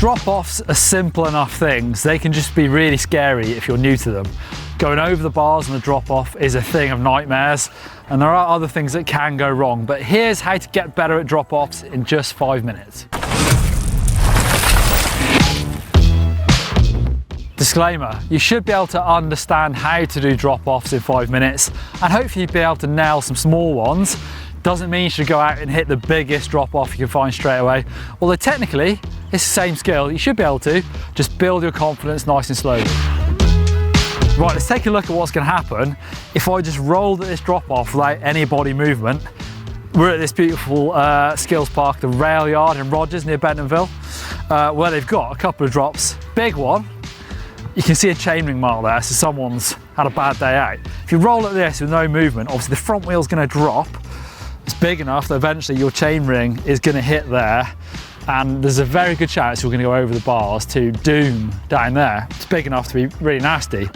Drop-offs are simple enough things. They can just be really scary if you're new to them. Going over the bars and the drop-off is a thing of nightmares, and there are other things that can go wrong, but here's how to get better at drop-offs in just 5 minutes. Disclaimer, you should be able to understand how to do drop-offs in 5 minutes, and hopefully be able to nail some small ones. Doesn't mean you should go out and hit the biggest drop-off you can find straight away. Although technically, it's the same skill, you should be able to, just build your confidence nice and slowly. Right, let's take a look at what's going to happen if I just rolled at this drop-off without any body movement. We're at this beautiful skills park, the Rail Yard in Rogers near Bentonville, where they've got a couple of drops. Big one, you can see a chainring mark there, so someone's had a bad day out. If you roll at this with no movement, obviously the front wheel's going to drop. It's big enough that eventually your chainring is going to hit there, and there's a very good chance you're going to go over the bars to doom down there. It's big enough to be really nasty.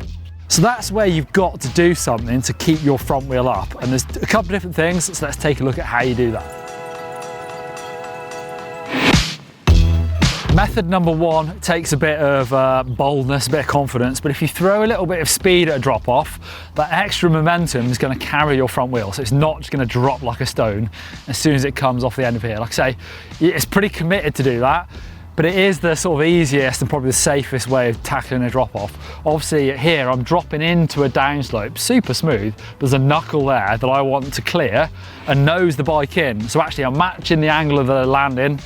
So that's where you've got to do something to keep your front wheel up, and there's a couple of different things, so let's take a look at how you do that. Method number one takes a bit of boldness, a bit of confidence, but if you throw a little bit of speed at a drop-off, that extra momentum is going to carry your front wheel, so it's not just going to drop like a stone as soon as it comes off the end of here. Like I say, it's pretty committed to do that, but it is the sort of easiest and probably the safest way of tackling a drop-off. Obviously here I'm dropping into a downslope, super smooth. There's a knuckle there that I want to clear and nose the bike in, so actually I'm matching the angle of the landing.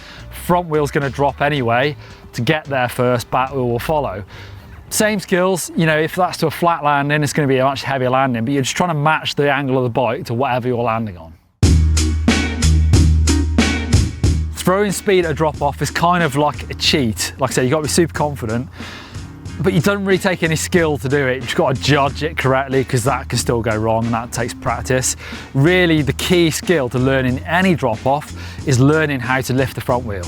Front wheel's going to drop anyway. To get there first, back wheel will follow. Same skills, you know, if that's to a flat landing, it's going to be a much heavier landing, but you're just trying to match the angle of the bike to whatever you're landing on. Throwing speed at a drop-off is kind of like a cheat. Like I said, you've got to be super confident, but you don't really take any skill to do it. You've just got to judge it correctly, because that can still go wrong, and that takes practice. Really, the key skill to learning any drop-off is learning how to lift the front wheel.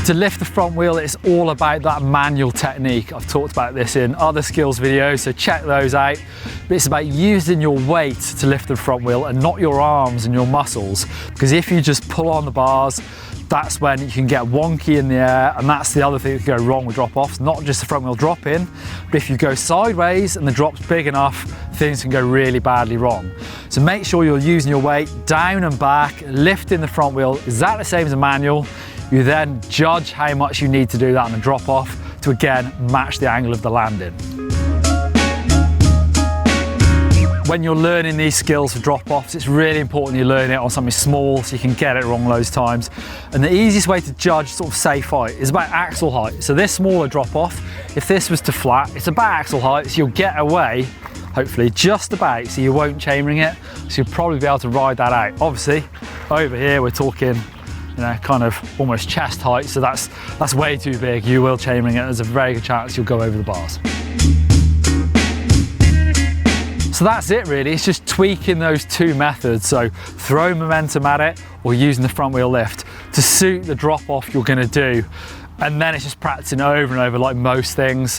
To lift the front wheel, it's all about that manual technique. I've talked about this in other skills videos, so check those out. But it's about using your weight to lift the front wheel and not your arms and your muscles, because if you just pull on the bars, that's when you can get wonky in the air, and that's the other thing that can go wrong with drop-offs. Not just the front wheel dropping, but if you go sideways and the drop's big enough, things can go really badly wrong. So make sure you're using your weight down and back, lifting the front wheel exactly the same as a manual. You then judge how much you need to do that on a drop-off to again match the angle of the landing. When you're learning these skills for drop-offs, it's really important you learn it on something small so you can get it wrong loads of times. And the easiest way to judge sort of safe height is about axle height. So this smaller drop-off, if this was to flat, it's about axle height, so you'll get away, hopefully, just about, so you won't chainring it. So you'll probably be able to ride that out. Obviously, over here we're talking, you know, kind of almost chest height, so that's way too big. You will chainring it, there's a very good chance you'll go over the bars. So that's it really, it's just tweaking those two methods. So throw momentum at it or using the front wheel lift to suit the drop off you're gonna do. And then it's just practicing over and over like most things.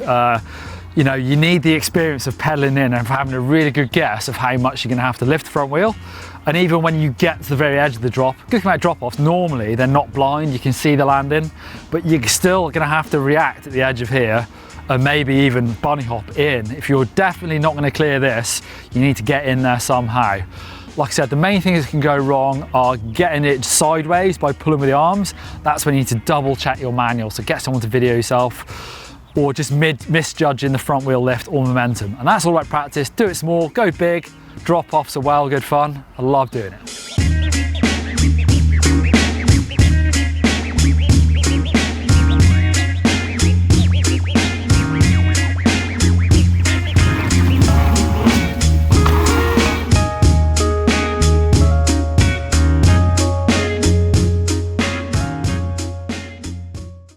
You know, you need the experience of pedaling in and having a really good guess of how much you're gonna have to lift the front wheel. And even when you get to the very edge of the drop, good thing about drop-offs, normally they're not blind, you can see the landing, but you're still gonna have to react at the edge of here and maybe even bunny hop in. If you're definitely not going to clear this, you need to get in there somehow. Like I said, the main things that can go wrong are getting it sideways by pulling with the arms. That's when you need to double check your manual, so get someone to video yourself, or just misjudging the front wheel lift or momentum. And that's all about practice. Do it small, go big. Drop-offs are well good fun. I love doing it.